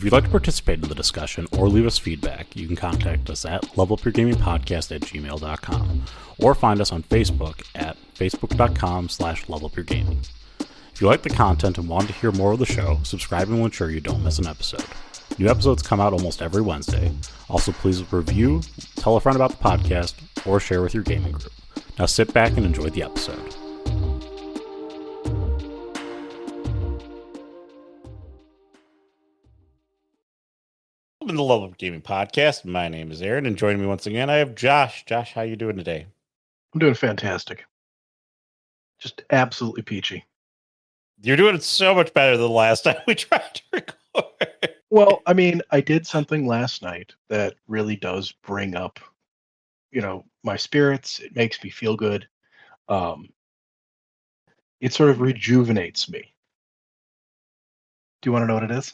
If you'd like to participate in the discussion or leave us feedback, you can contact us at levelupyourgamingpodcast@gmail.com or find us on Facebook at facebook.com/levelupyourgaming. If you like the content and want to hear more of the show, subscribing will ensure you don't miss an episode. New episodes come out almost every Wednesday. Also, please review, tell a friend about the podcast, or share with your gaming group. Now sit back and enjoy the episode. Welcome to the Level Up Gaming Podcast. My name is Aaron, and joining me once again, I have Josh. Josh, how you doing today? I'm doing fantastic. Just absolutely peachy. You're doing so much better than the last time we tried to record. Well, I mean, I did something last night that really does bring up, my spirits. It makes me feel good. It sort of rejuvenates me. Do you want to know what it is?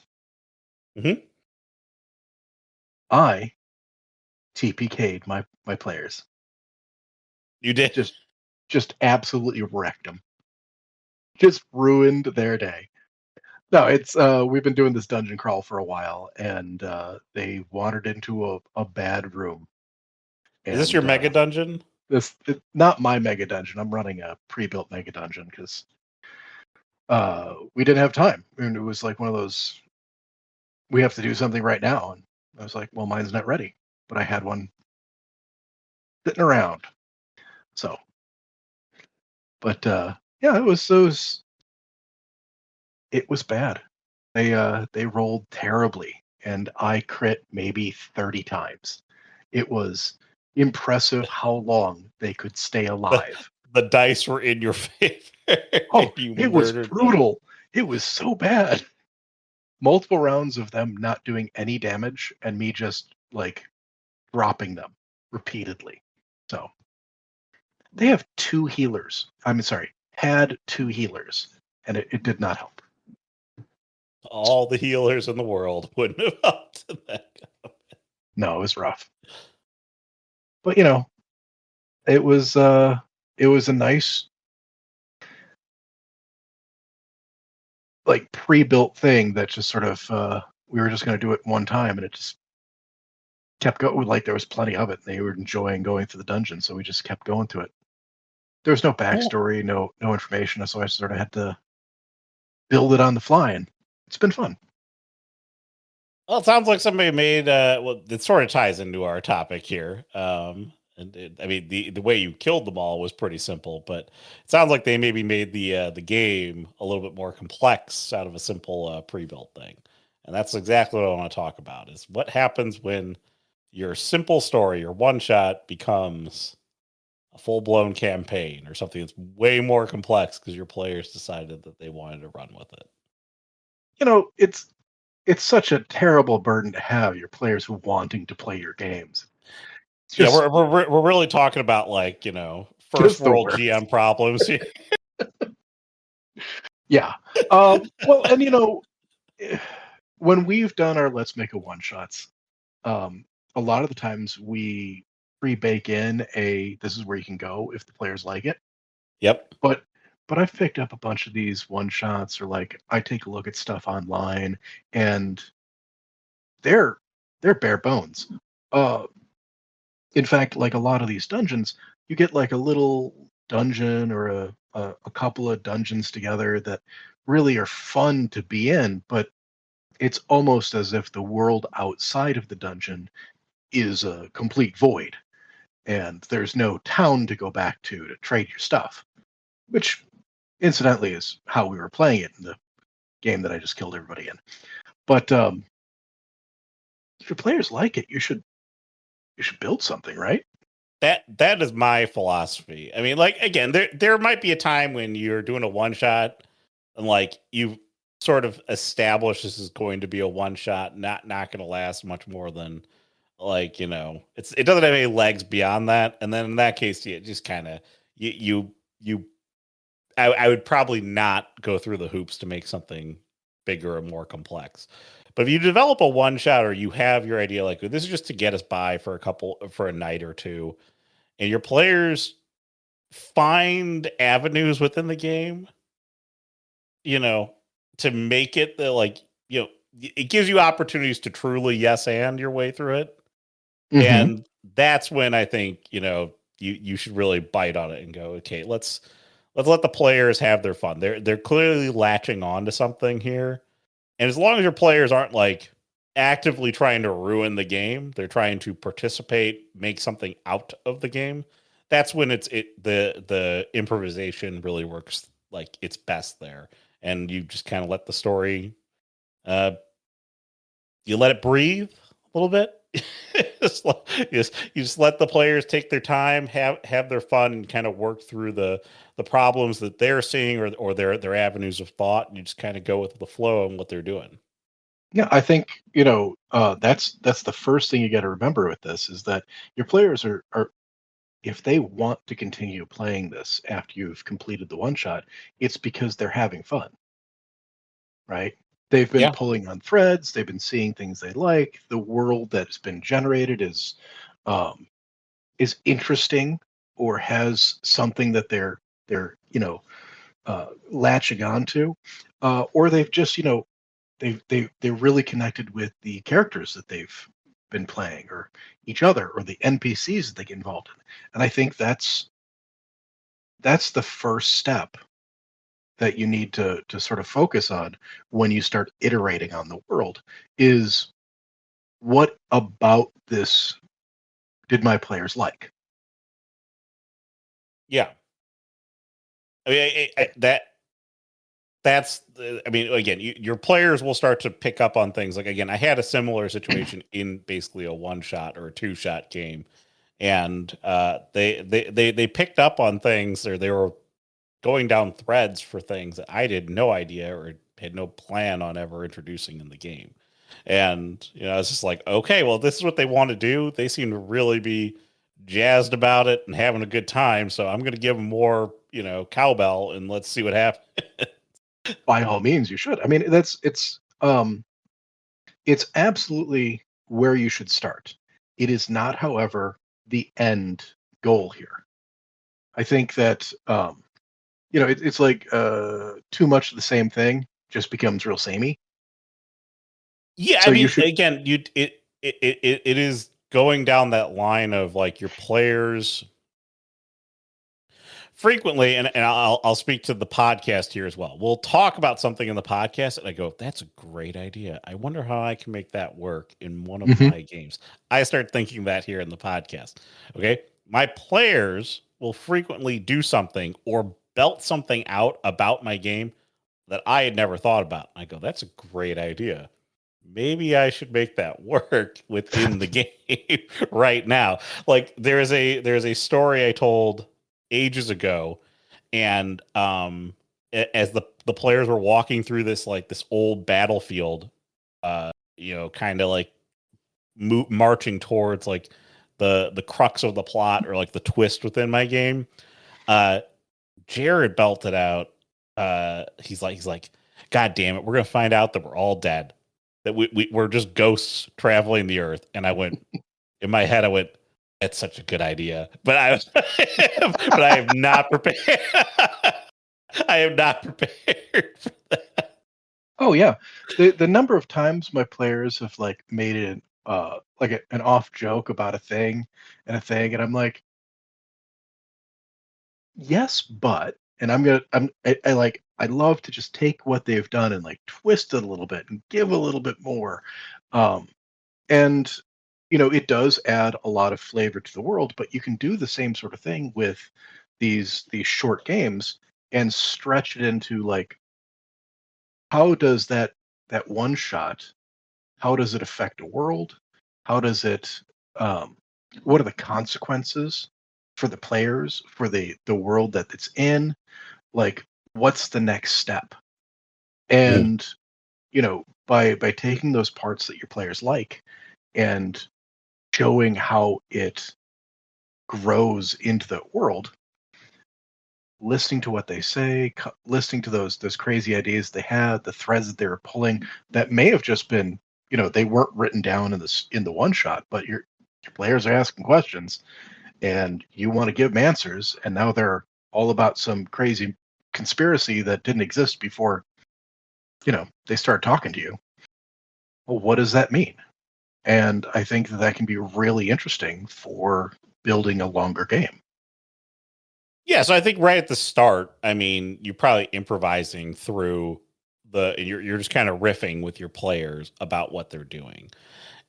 Mm-hmm. I TPK'd my players. You did? Just absolutely wrecked them. Just ruined their day. No, it's we've been doing this dungeon crawl for a while, and they wandered into a bad room. Is this your mega dungeon? Not my mega dungeon. I'm running a pre-built mega dungeon because we didn't have time. And it was like one of those, we have to do something right now. And I was like, well, mine's not ready, but I had one sitting around. So, but yeah, it was bad. They rolled terribly, and I crit maybe 30 times. It was impressive how long they could stay alive. The dice were in your favor. Oh, it was brutal. It was so bad. Multiple rounds of them not doing any damage and me just like dropping them repeatedly. So they have two healers. Had two healers, and it did not help. All the healers in the world wouldn't have helped in that. No, it was rough. But it was a nice like pre-built thing that just sort of we were just going to do it one time, and it just kept going. Like there was plenty of it. They were enjoying going through the dungeon, so we just kept going to it. There was no backstory, no information, so I sort of had to build it on the fly, and it's been fun. Well, it sounds like somebody made it sort of ties into our topic here. The way you killed them all was pretty simple, but it sounds like they maybe made the game a little bit more complex out of a simple pre-built thing. And that's exactly what I want to talk about, is what happens when your simple story, your one shot, becomes a full-blown campaign or something that's way more complex because your players decided that they wanted to run with it. It's such a terrible burden to have, your players wanting to play your games. We're really talking about first world GM problems here. Yeah. Well, and when we've done our Let's Make a One Shots, a lot of the times we pre-bake in this is where you can go if the players like it. Yep. But I've picked up a bunch of these one shots, or like I take a look at stuff online, and they're bare bones. In fact, like a lot of these dungeons, you get like a little dungeon or a couple of dungeons together that really are fun to be in, but it's almost as if the world outside of the dungeon is a complete void, and there's no town to go back to trade your stuff, which incidentally is how we were playing it in the game that I just killed everybody in. But if your players like it, you should build something, right? That is my philosophy. I mean, again, there might be a time when you're doing a one shot and you sort of establish this is going to be a one shot, not going to last much more than it doesn't have any legs beyond that. And then in that case, you just kind of I would probably not go through the hoops to make something bigger and more complex. But if you develop a one shot, or you have your idea this is just to get us by for a night or two, and your players find avenues within the game, to make it it gives you opportunities to truly yes and your way through it. Mhm. And that's when I think, you should really bite on it and go, okay, let's let the players have their fun. They're clearly latching on to something here. And as long as your players aren't like actively trying to ruin the game, they're trying to participate, make something out of the game. That's when the improvisation really works like its best there. And you just kind of let the story uh you let it breathe a little bit. You just let the players take their time, have their fun, and kind of work through the problems that they're seeing or their avenues of thought. And you just kind of go with the flow and what they're doing. Yeah, I think that's the first thing you got to remember with this is that your players are if they want to continue playing this after you've completed the one shot, it's because they're having fun, right? They've been Yeah. pulling on threads, they've been seeing things they like. The world that's been generated um, is interesting or has something that they're latching onto, or they've just they're really connected with the characters that they've been playing or each other or the NPCs that they get involved in. And I think that's the first step that you need to sort of focus on when you start iterating on the world is what about this did my players like? Yeah. I mean, I mean, again, your players will start to pick up on things. Like, again, I had a similar situation in basically a one shot or a two shot game, and they picked up on things, or they were going down threads for things that I had no idea or had no plan on ever introducing in the game. And it's just like, okay, well, this is what they want to do. They seem to really be jazzed about it and having a good time. So I'm going to give them more, cowbell, and let's see what happens. By all means, you should. I mean, it's absolutely where you should start. It is not, however, the end goal here. I think that it's like too much of the same thing just becomes real samey. Yeah, I So you mean, should. again, it is going down that line of like your players frequently, and I'll speak to the podcast here as well. We'll talk about something in the podcast, and I go, "That's a great idea. I wonder how I can make that work in one of Mhm. my games." I start thinking that here in the podcast. Okay, my players will frequently do something or belt something out about my game that I had never thought about. I go, "That's a great idea. Maybe I should make that work within the game right now." Like there's a story I told ages ago, and as the players were walking through this old battlefield, kind of like marching towards like the crux of the plot or like the twist within my game. uh Jared belted out, he's like, "God damn it, we're gonna find out that we're all dead, that we're just ghosts traveling the earth." And I went, in my head, I went, "That's such a good idea," but I was but I am not prepared. I am not prepared for that. Oh yeah, the number of times my players have like made it like an off joke about a thing and I'm like, yes, but and I like I love to just take what they've done and like twist it a little bit and give a little bit more. Um, and it does add a lot of flavor to the world, but you can do the same sort of thing with these short games and stretch it into like how does that one shot, how does it affect a world? How does it um, what are the consequences for the players, for the world that it's in? Like what's the next step? Yeah. And by taking those parts that your players like and showing how it grows into the world, listening to what they say, listening to those crazy ideas they had, the threads that they were pulling that may have just been, they weren't written down in the one shot, but your players are asking questions and you want to give them answers, and now they're all about some crazy conspiracy that didn't exist before, they start talking to you. well, what does that mean? And I think that that can be really interesting for building a longer game. Yeah, so I think right at the start, I mean, you're probably improvising through you're just kind of riffing with your players about what they're doing.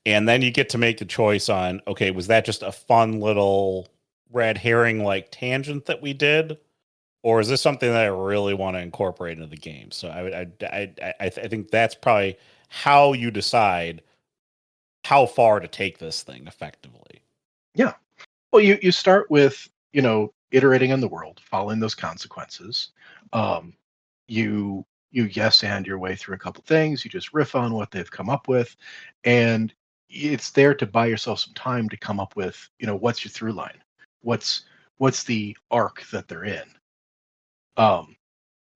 And then you get to make the choice on, okay, was that just a fun little red herring like tangent that we did? Or is this something that I really want to incorporate into the game? So I think that's probably how you decide how far to take this thing effectively. Yeah. Well, you start with, iterating on the world, following those consequences. Um, you yes and your way through a couple things. You just riff on what they've come up with, and it's there to buy yourself some time to come up with, what's your through line, what's what's the arc that they're in. Um,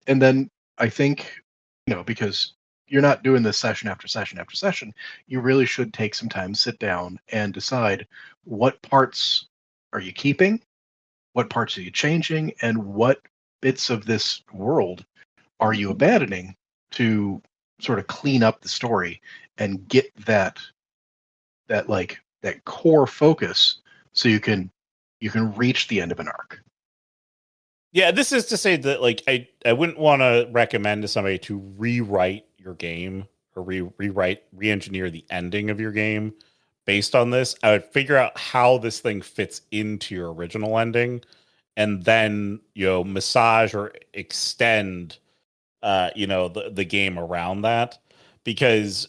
and then I think, because you're not doing this session after session after session, you really should take some time, sit down, and decide what parts are you keeping, what parts are you changing, and what bits of this world are you abandoning to sort of clean up the story and get that core focus so you can reach the end of an arc. Yeah, this is to say that like I wouldn't want to recommend to somebody to rewrite your game or re-engineer the ending of your game based on this. I would figure out how this thing fits into your original ending and then, massage or extend the game around that, because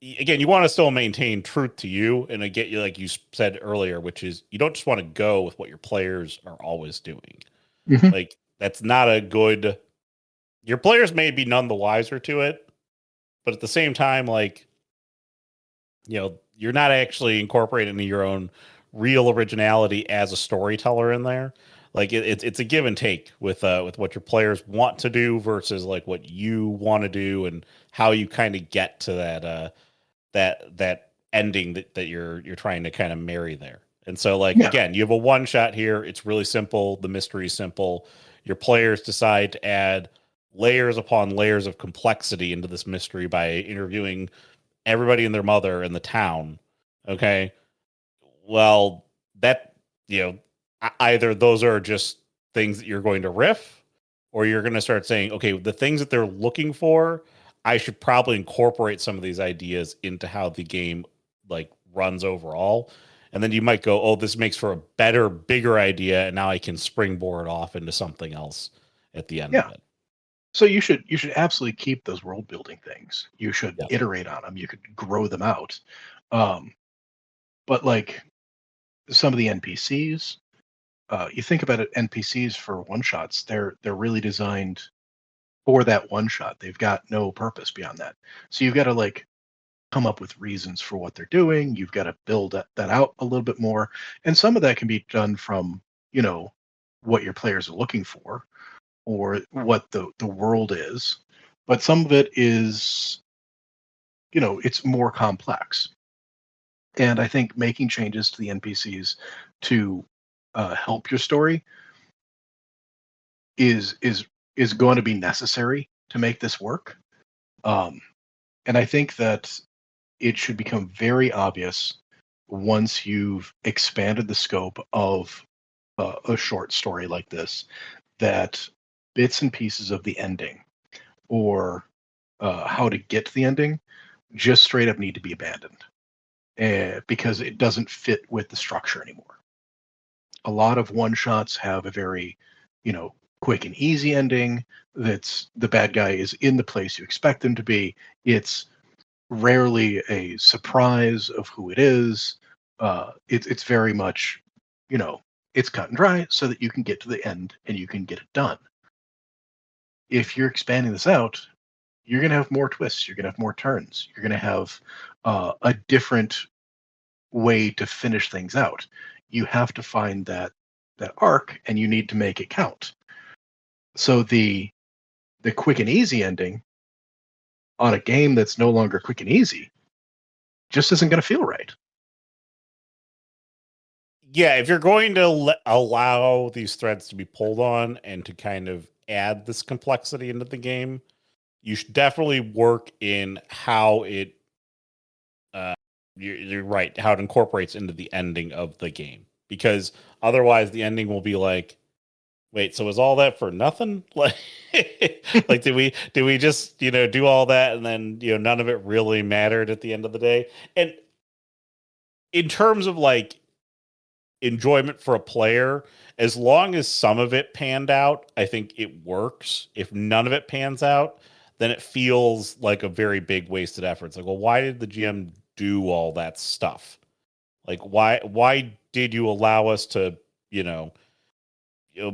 again, you want to still maintain truth to you, and again, you like you said earlier, which is you don't just want to go with what your players are always doing. Hmm. Like that's not a good. Your players may be none the wiser to it, but at the same time, like you're not actually incorporating your own real originality as a storyteller in there. Like it's a give and take with what your players want to do versus like what you want to do and how you kind of get to that ending that you're trying to kind of marry there. And so like Yeah. again, you have a one shot here. It's really simple. The mystery is simple. Your players decide to add layers upon layers of complexity into this mystery by interviewing everybody and their mother in the town. Okay. Well, that, you know, either those are just things that you're going to riff, or you're going to start saying, okay, the things that they're looking for, I should probably incorporate some of these ideas into how the game like runs overall. And then you might go, oh, this makes for a better, bigger idea. And now I can springboard off into something else at the end of Yeah. it. So you should absolutely keep those world building things. You should Yeah. iterate on them. You could grow them out. Um, but like some of the NPCs, you think about it, NPCs for one shots, they're really designed for that one shot. They've got no purpose beyond that. So you've got to like come up with reasons for what they're doing. You've got to build that out a little bit more. And some of that can be done from, what your players are looking for or what the world is. But some of it is, it's more complex. And I think making changes to the NPCs to help your story is going to be necessary to make this work. Um, and I think that it should become very obvious once you've expanded the scope of a short story like this that bits and pieces of the ending or how to get to the ending just straight up need to be abandoned because it doesn't fit with the structure anymore. A lot of one shots have a very, you know, quick and easy ending. That's the bad guy is in the place you expect them to be. It's rarely a surprise of who it is. It's very much, you know, it's cut and dry so that you can get to the end and you can get it done. If you're expanding this out, you're going to have more twists. You're going to have more turns. You're going to have a different way to finish things out. You have to find that arc, and you need to make it count. So the quick and easy ending on a game that's no longer quick and easy just isn't going to feel right. Yeah, if you're going to allow these threads to be pulled on and to kind of add this complexity into the game, you should definitely work in how it you're right, how it incorporates into the ending of the game, because otherwise the ending will be like, wait, so was all that for nothing? Like, like did we just do all that and then none of it really mattered at the end of the day? And in terms of like enjoyment for a player, as long as some of it panned out, I think it works. If none of it pans out, then it feels like a very big wasted effort. It's like, well, why did the GM do all that stuff? Like, why did you allow us to, you know,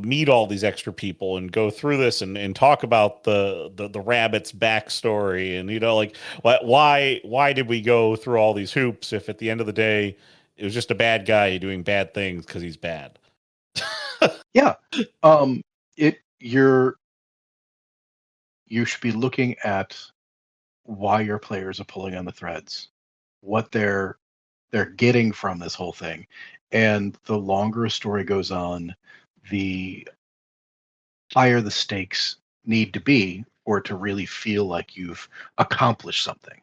meet all these extra people and go through this and talk about the rabbit's backstory, and like why did we go through all these hoops if at the end of the day it was just a bad guy doing bad things because he's bad? Yeah. It you should be looking at why your players are pulling on the threads, what they're getting from this whole thing. And the longer a story goes on, the higher the stakes need to be for it to really feel like you've accomplished something.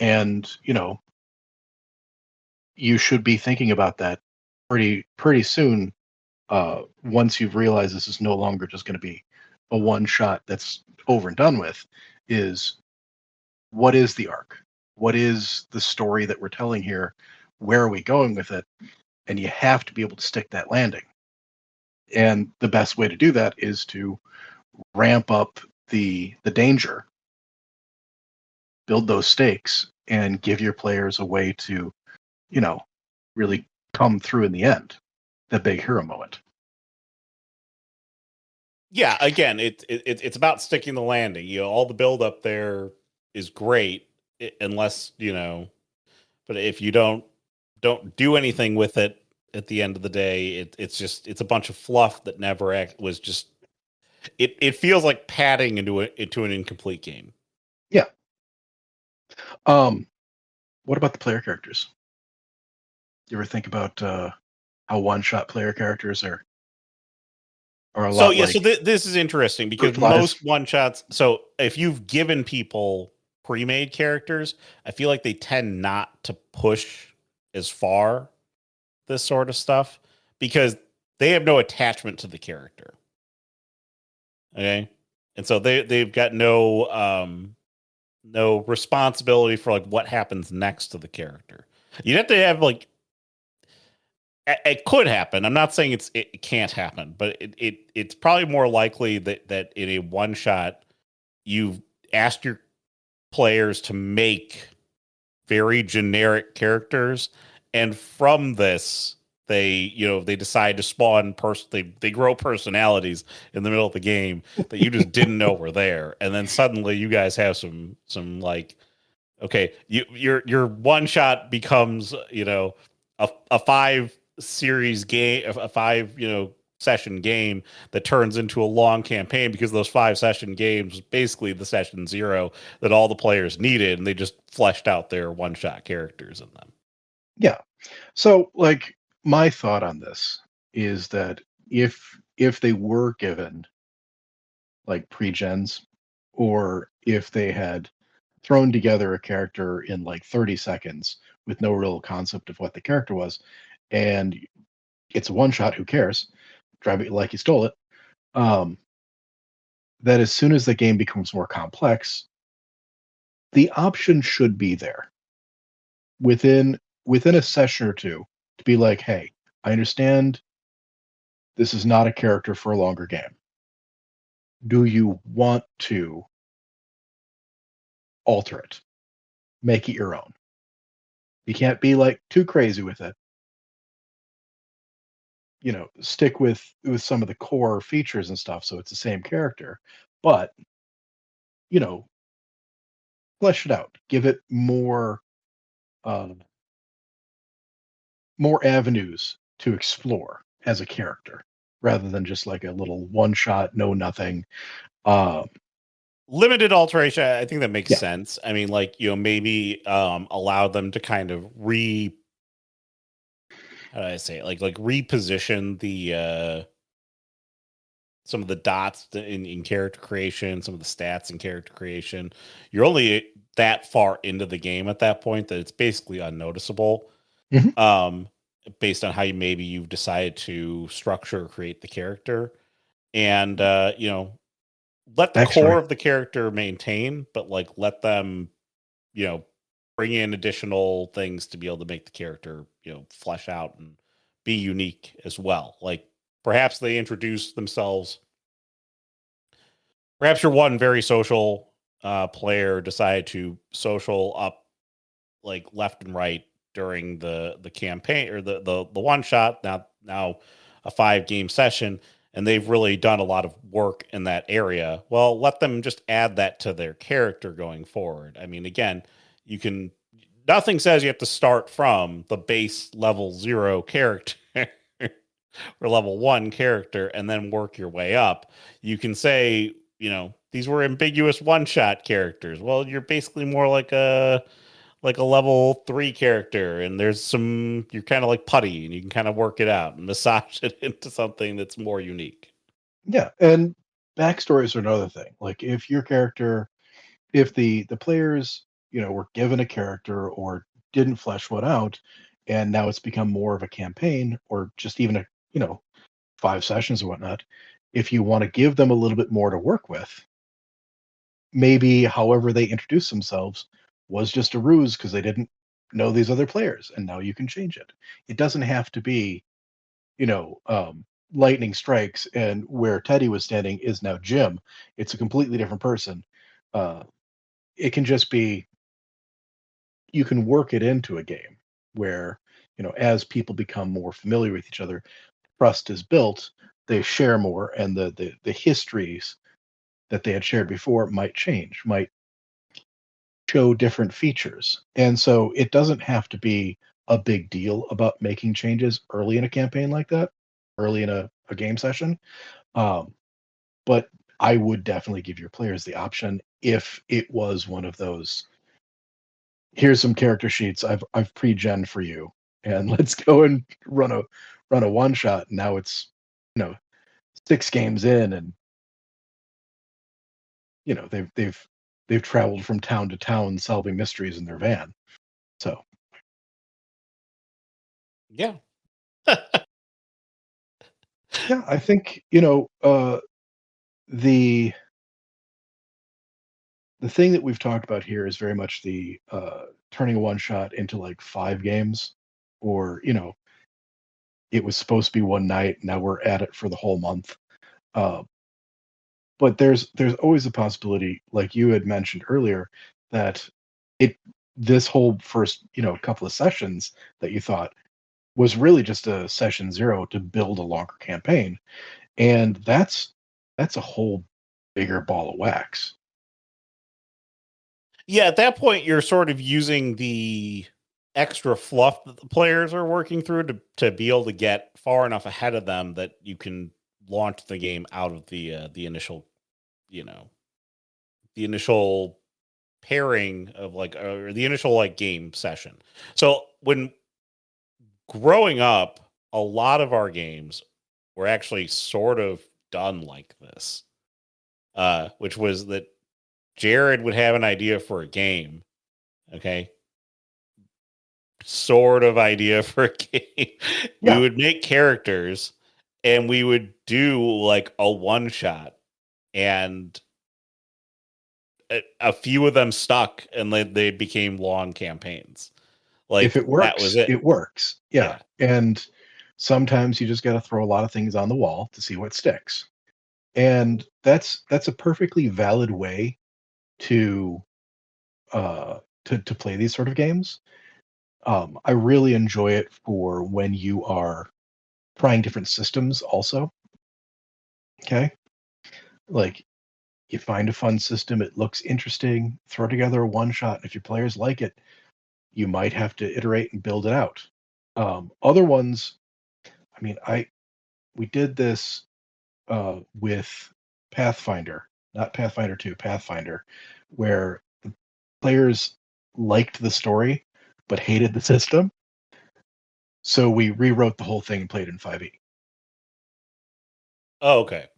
And, you should be thinking about that pretty soon, once you've realized this is no longer just going to be a one shot that's over and done with. Is what is the arc? What is the story that we're telling here? Where are we going with it? And you have to be able to stick that landing. And the best way to do that is to ramp up the danger, build those stakes, and give your players a way to, really come through in the end, the big hero moment. Yeah, again, it's about sticking the landing. All the build up there is great, unless but if you don't do anything with it at the end of the day, it's a bunch of fluff that never was just. It feels like padding into an incomplete game. Yeah. What about the player characters? You ever think about how one-shot player characters are a So lot yeah, like so this is interesting because fruit flies? most one shots. So if you've given people pre-made characters, I feel like they tend not to push as far this sort of stuff because they have no attachment to the character. Okay, and so they've got no responsibility for like what happens next to the character. You'd have to have like it could happen. I'm not saying it can't happen, but it's probably more likely that in a one shot you've asked your players to make very generic characters, and from this they decide to spawn they grow personalities in the middle of the game that you just didn't know were there, and then suddenly you guys have some like, okay, your one shot becomes a 5 series game, a 5 session game that turns into a long campaign because those 5 session games was basically the session 0 that all the players needed, and they just fleshed out their one shot characters in them. Yeah. So, like, my thought on this is that if they were given like pre-gens, or if they had thrown together a character in like 30 seconds with no real concept of what the character was, and it's a one shot, who cares? Drive it like you stole it. Um, that as soon as the game becomes more complex, the option should be there within a session or two to be like, hey, I understand this is not a character for a longer game. Do you want to alter it? Make it your own. You can't be like too crazy with it. Stick with some of the core features and stuff so it's the same character, but you know, flesh it out. Give it um, more avenues to explore as a character rather than just like a little one shot, no nothing. Um, Limited alteration, I think that makes yeah, sense. I mean, like, maybe allow them to kind of how do I say it? Like reposition some of the dots in character creation, some of the stats in character creation. You're only that far into the game at that point that it's basically unnoticeable. Mhm. Based on how you've decided to structure or create the character. And let the core Backstory. of the character maintain, but like let them, bring in additional things to be able to make the character, flesh out and be unique as well. Like perhaps they introduce themselves. Perhaps your one very social player decided to social up like left and right during the campaign or the one shot. Now a 5-game session, and they've really done a lot of work in that area. Well, let them just add that to their character going forward. I mean, again, you can. Nothing says you have to start from the base level 0 character or level 1 character and then work your way up. You can say, these were ambiguous one-shot characters. Well, you're basically more like a level 3 character, and you're kind of like putty, and you can kind of work it out and massage it into something that's more unique. Yeah, and backstories are another thing. Like if your character, if the players, were given a character or didn't flesh one out, and now it's become more of a campaign or just even a, 5 sessions or whatnot. If you want to give them a little bit more to work with, maybe however they introduce themselves was just a ruse because they didn't know these other players, and now you can change it. It doesn't have to be, you know, um, lightning strikes and where Teddy was standing is now Jim. It's a completely different person. Uh, it can just be you can work it into a game where, as people become more familiar with each other, trust is built, they share more, and the histories that they had shared before might change, might show different features. And so it doesn't have to be a big deal about making changes early in a campaign like that, early in a game session. Um, but I would definitely give your players the option if it was one of those. Here's some character sheets I've pre-gen for you, and let's go and run a one shot. Now it's you know 6 games in, and they've traveled from town to town solving mysteries in their van. So Yeah. yeah, I think the the thing that we've talked about here is very much the turning a one shot into like 5 games, or it was supposed to be one night, now we're at it for the whole month. Uh, but there's always a possibility, like you had mentioned earlier, that it this whole first couple of sessions that you thought was really just a session 0 to build a longer campaign, and that's a whole bigger ball of wax. Yeah, at that point you're sort of using the extra fluff that the players are working through to be able to get far enough ahead of them that you can launch the game out of the initial, you know, the initial pairing of like or the initial like game session. So when growing up, a lot of our games were actually sort of done like this. Which was that Jared would have an idea for a game, okay? Sort of idea for a game. We Yeah, would make characters and we would do like a one shot, and a few of them stuck and they became long campaigns. if Like it that was works, it. it works. Yeah, Yeah. and sometimes you just got to throw a lot of things on the wall to see what sticks, and that's a perfectly valid way to to play these sort of games. I really enjoy it for when you are trying different systems also. Okay, like you find a fun system, it looks interesting, throw together a one shot, and if your players like it, you might have to iterate and build it out. Other ones, I mean, I we did this with Pathfinder, not Pathfinder 2, Pathfinder, where the players liked the story but hated the system. So we rewrote the whole thing and played in 5e. Oh, okay.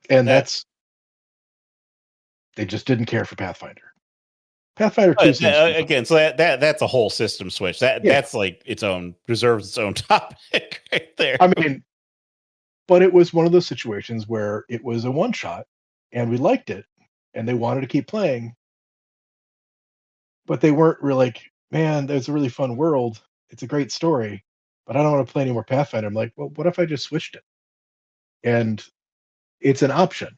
And That they just didn't care for Pathfinder. Pathfinder 2 seems to be fun. again, so that's a whole system switch. Yeah. That's like deserves its own topic right there. I mean, but it was one of those situations where it was a one shot and we liked it and they wanted to keep playing, but they weren't really like, man, there's a really fun world. It's a great story, but I don't want to play any more Pathfinder. I'm like, well, what if I just switched it? And it's an option.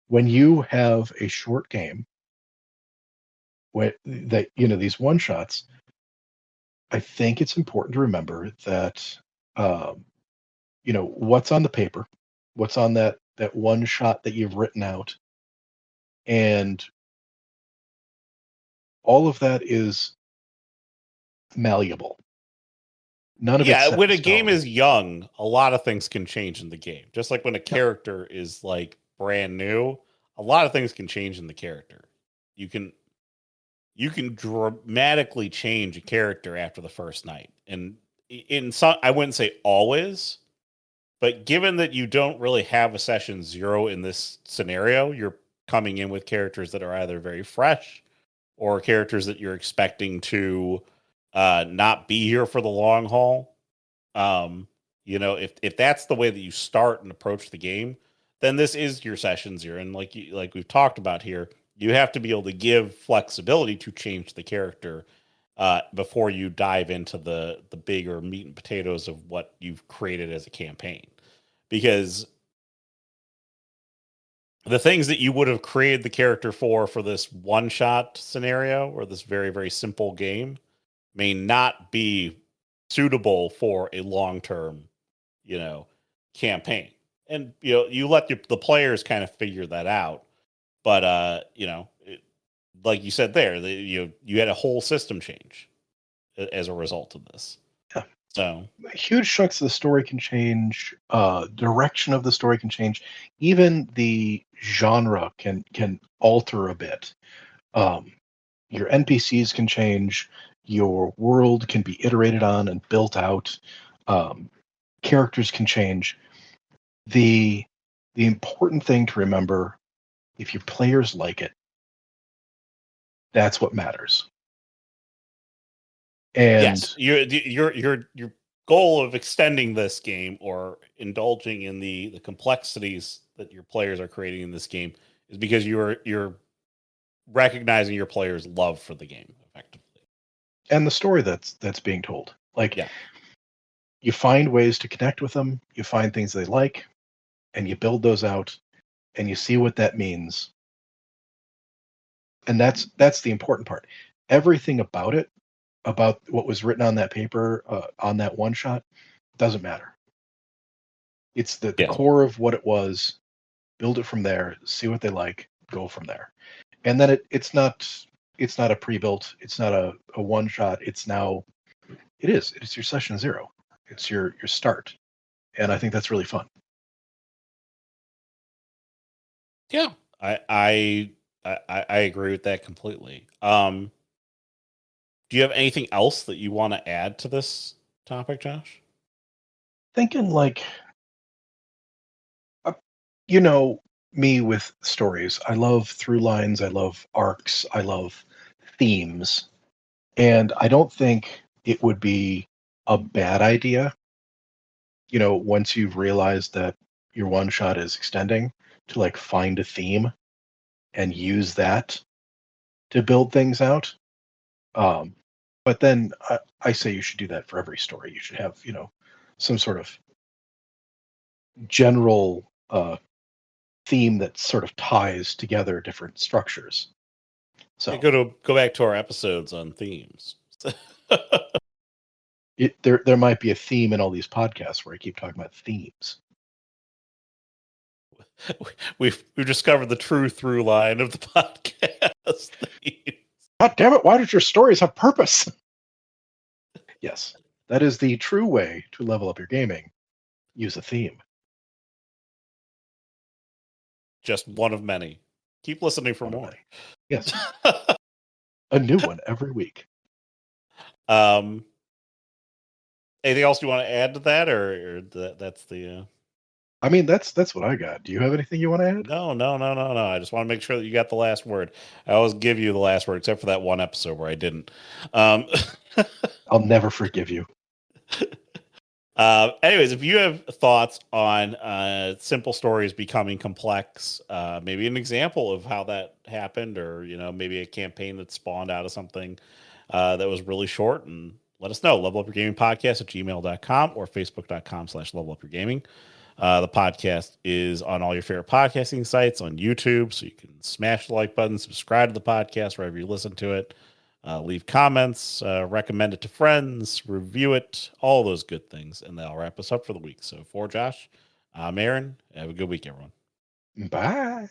When you have a short game, these one shots, I think it's important to remember that um, what's on the paper, what's on that one shot that you've written out, and all of that is malleable. None of it's Yeah, set when in a game stone. is young, a lot of things can change in the game. Just like when a Yep. character is like brand new, a lot of things can change in the character. You can you can dramatically change a character after the first night. And in some, I wouldn't say always, but given that you don't really have a session 0 in this scenario, you're coming in with characters that are either very fresh or characters that you're expecting to not be here for the long haul. Um, if that's the way that you start and approach the game, then this is your session 0. And like we've talked about here, you have to be able to give flexibility to change the character before you dive into the bigger meat and potatoes of what you've created as a campaign. Because the things that you would have created the character for this one shot scenario or this very, very simple game may not be suitable for a long term, you know, campaign. And you let the players kind of figure that out. But like you said there, you had a whole system change as a result of this. Yeah. So Huge chunks of the story can change. Direction of the story can change. Even the genre can alter a bit. Your NPCs can change. Your world can be iterated on and built out. Um, Characters can change. The important thing to remember, if your players like it, that's what matters. yes, And your goal of extending this game or indulging in the complexities that your players are creating in this game is because you're recognizing your players' love for the game effectively. the story that's being told. Like, Yeah. you find ways to connect with them, you find things they like, and you build those out, and you see what that means. And that's the important part. Everything about it, about what was written on that paper, on that one shot, doesn't matter. It's the Yeah. core of what it was. Build it from there. See what they like. Go from there. And then it's not a pre-built. It's not a one shot. It's your session 0. It's your start. And I think that's really fun. Yeah. I agree with that completely. Do you have anything else that you want to add to this topic, Josh? Thinking like, uh, you know, me with stories. I love through lines. I love arcs. I love themes. And I don't think it would be a bad idea, once you've realized that your one shot is extending, to like find a theme and use that to build things out. Um, but then I say you should do that for every story. You should have, some sort of general theme that sort of ties together different structures. Yeah, So go back to our episodes on themes. there might be a theme in all these podcasts where I keep talking about themes. We've discovered the true through line of the podcast. God damn it! Why don't your stories have purpose? Yes, that is the true way to level up your gaming. Use a theme. Just one of many. Keep listening for One of more. many. Yes, a new one every week. um, anything else you want to add to that, or that's the? I mean, that's what I got. Do you have anything you want to add? No. I just want to make sure that you got the last word. I always give you the last word, except for that one episode where I didn't. Um, I'll never forgive you. anyways, if you have thoughts on simple stories becoming complex, maybe an example of how that happened, or maybe a campaign that spawned out of something that was really short, and let us know. Level Up Your Gaming Podcast at gmail.com or facebook.com/level up your gaming. The podcast is on all your favorite podcasting sites, on YouTube, so you can smash the like button, subscribe to the podcast wherever you listen to it, leave comments, recommend it to friends, review it, all those good things, and that'll wrap us up for the week. So for Josh, I'm Aaron. Have a good week, everyone. Bye.